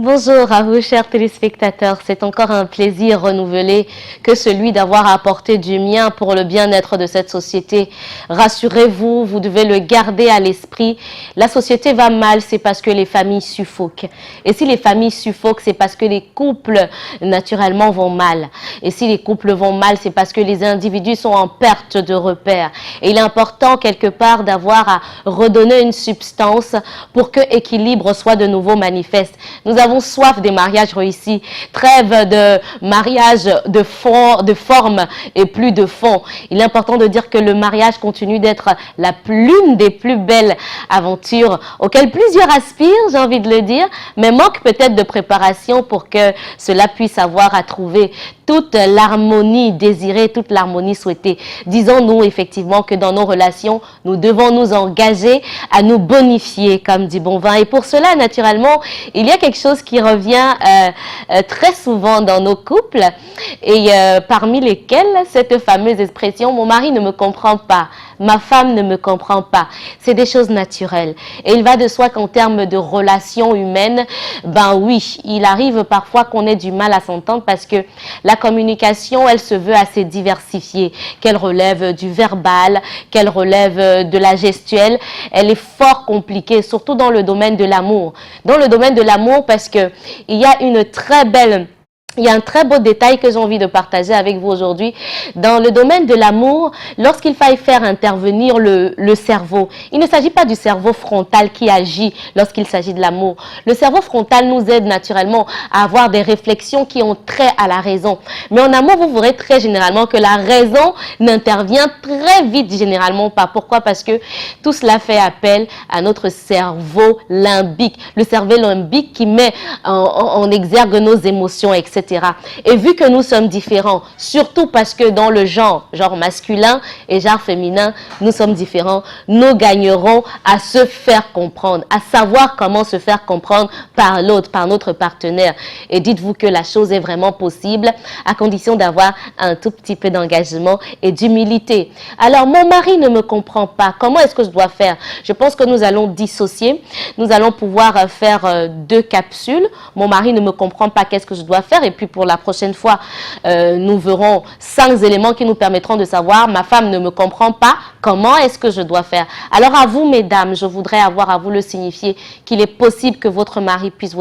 Bonjour à vous, chers téléspectateurs. C'est encore un plaisir renouvelé que celui d'avoir apporté du mien pour le bien-être de cette société. Rassurez-vous, vous devez le garder à l'esprit. La société va mal, c'est parce que les familles suffoquent. Et si les familles suffoquent, c'est parce que les couples, naturellement, vont mal. Et si les couples vont mal, c'est parce que les individus sont en perte de repères. Et il est important, quelque part, d'avoir à redonner une substance pour que l'équilibre soit de nouveau manifeste. Nous avons soif des mariages réussis, trêve de mariage de forme et plus de fond. Il est important de dire que le mariage continue d'être l'une des plus belles aventures auxquelles plusieurs aspirent, j'ai envie de le dire, mais manque peut-être de préparation pour que cela puisse avoir à trouver toute l'harmonie désirée, toute l'harmonie souhaitée. Disons-nous effectivement que dans nos relations, nous devons nous engager à nous bonifier, comme dit Bonvin. Et pour cela, naturellement, il y a quelque chose qui revient très souvent dans nos couples, et parmi lesquels cette fameuse expression « mon mari ne me comprend pas ». Ma femme ne me comprend pas. C'est des choses naturelles. Et il va de soi qu'en termes de relations humaines, ben oui, il arrive parfois qu'on ait du mal à s'entendre parce que la communication, elle se veut assez diversifiée. Qu'elle relève du verbal, qu'elle relève de la gestuelle. Elle est fort compliquée, surtout dans le domaine de l'amour. Dans le domaine de l'amour, parce que il y a il y a un très beau détail que j'ai envie de partager avec vous aujourd'hui. Dans le domaine de l'amour, lorsqu'il faille faire intervenir le cerveau, il ne s'agit pas du cerveau frontal qui agit lorsqu'il s'agit de l'amour. Le cerveau frontal nous aide naturellement à avoir des réflexions qui ont trait à la raison. Mais en amour, vous verrez très généralement que la raison n'intervient très vite généralement pas. Pourquoi? Parce que tout cela fait appel à notre cerveau limbique. Le cerveau limbique qui met en exergue nos émotions, etc. Et vu que nous sommes différents, surtout parce que dans le genre masculin et genre féminin, nous sommes différents, nous gagnerons à se faire comprendre, à savoir comment se faire comprendre par l'autre, par notre partenaire. Et dites-vous que la chose est vraiment possible à condition d'avoir un tout petit peu d'engagement et d'humilité. Alors, mon mari ne me comprend pas. Comment est-ce que je dois faire? Je pense que nous allons dissocier. Nous allons pouvoir faire 2 capsules. Mon mari ne me comprend pas. Qu'est-ce que je dois faire? Et puis pour la prochaine fois, nous verrons 5 éléments qui nous permettront de savoir ma femme ne me comprend pas, comment est-ce que je dois faire? Alors à vous mesdames, je voudrais avoir à vous le signifier qu'il est possible que votre mari puisse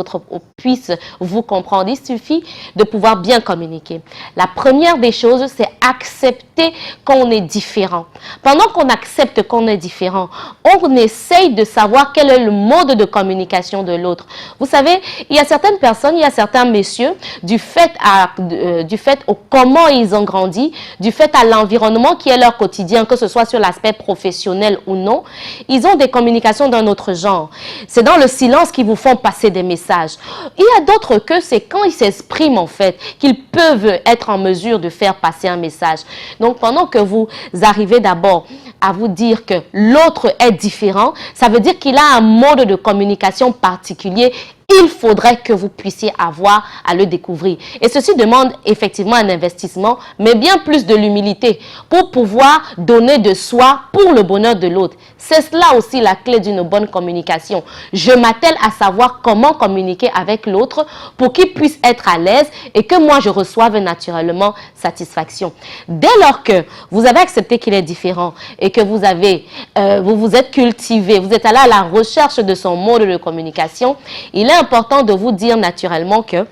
vous comprendre. Il suffit de pouvoir bien communiquer. La première des choses, c'est accepter qu'on est différent. Pendant qu'on accepte qu'on est différent, on essaye de savoir quel est le mode de communication de l'autre. Vous savez, il y a certaines personnes, il y a certains messieurs, du fait au comment ils ont grandi, du fait à l'environnement qui est leur quotidien, que ce soit sur l'aspect professionnel ou non, ils ont des communications d'un autre genre. C'est dans le silence qu'ils vous font passer des messages. Il y a d'autres que c'est quand ils s'expriment en fait, qu'ils peuvent être en mesure de faire passer un message. Donc pendant que vous arrivez d'abord à vous dire que l'autre est différent, ça veut dire qu'il a un mode de communication particulier. Il faudrait que vous puissiez avoir à le découvrir. Et ceci demande effectivement un investissement, mais bien plus de l'humilité pour pouvoir donner de soi pour le bonheur de l'autre. C'est cela aussi la clé d'une bonne communication. Je m'attelle à savoir comment communiquer avec l'autre pour qu'il puisse être à l'aise et que moi je reçoive naturellement satisfaction. Dès lors que vous avez accepté qu'il est différent et que vous vous êtes cultivé, vous êtes allé à la recherche de son mode de communication, il est important de vous dire naturellement que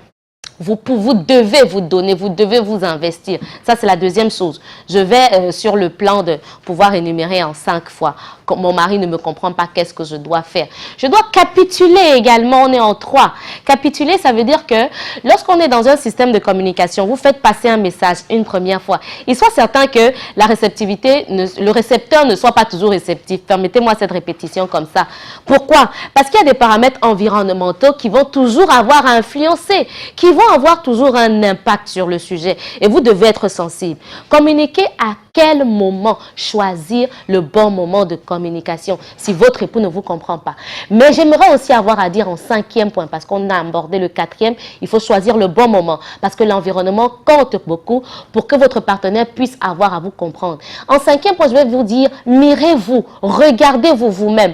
vous devez vous donner, vous devez vous investir. Ça, c'est la deuxième chose. Je vais sur le plan de pouvoir énumérer en 5 fois. Quand mon mari ne me comprend pas, qu'est-ce que je dois faire? Je dois capituler également, on est en 3. Capituler, ça veut dire que lorsqu'on est dans un système de communication, vous faites passer un message une première fois. Il soit certain que la réceptivité, le récepteur ne soit pas toujours réceptif. Permettez-moi cette répétition comme ça. Pourquoi? Parce qu'il y a des paramètres environnementaux qui vont toujours avoir à influencer, qui vont avoir toujours un impact sur le sujet. Et vous devez être sensible. Communiquer à quel moment choisir le bon moment de communication? communication si votre époux ne vous comprend pas. Mais j'aimerais aussi avoir à dire en 5e point, parce qu'on a abordé le 4e, il faut choisir le bon moment, parce que l'environnement compte beaucoup pour que votre partenaire puisse avoir à vous comprendre. En 5e point, je vais vous dire, mirez-vous, regardez-vous vous-même.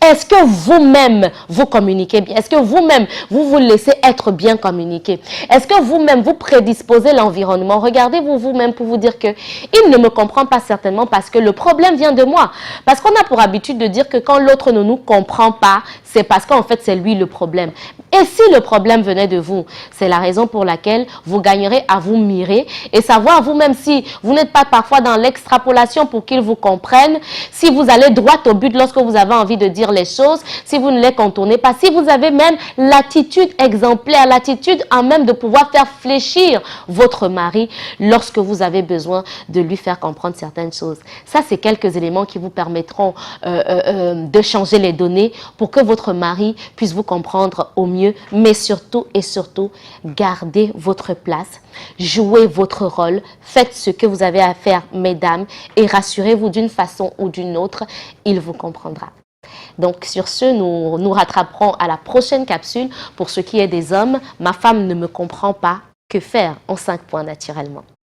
Est-ce que vous-même, vous communiquez bien? Est-ce que vous-même, vous vous laissez être bien communiqué? Est-ce que vous-même, vous prédisposez l'environnement? Regardez-vous vous-même pour vous dire que il ne me comprend pas certainement parce que le problème vient de moi. Parce qu'on a pour habitude de dire que quand l'autre ne nous comprend pas, c'est parce qu'en fait, c'est lui le problème. Et si le problème venait de vous, c'est la raison pour laquelle vous gagnerez à vous mirer et savoir vous-même si vous n'êtes pas parfois dans l'extrapolation pour qu'ils vous comprennent, si vous allez droit au but lorsque vous avez envie de dire les choses, si vous ne les contournez pas, si vous avez même l'attitude exemplaire, l'attitude en même de pouvoir faire fléchir votre mari lorsque vous avez besoin de lui faire comprendre certaines choses. Ça, c'est quelques éléments qui vous permettront de changer les données pour que votre mari puisse vous comprendre au mieux, mais surtout et surtout, gardez votre place, jouez votre rôle, faites ce que vous avez à faire, mesdames, et rassurez-vous d'une façon ou d'une autre, il vous comprendra. Donc, sur ce, nous nous rattraperons à la prochaine capsule. Pour ce qui est des hommes, ma femme ne me comprend pas. Que faire en 5 points naturellement?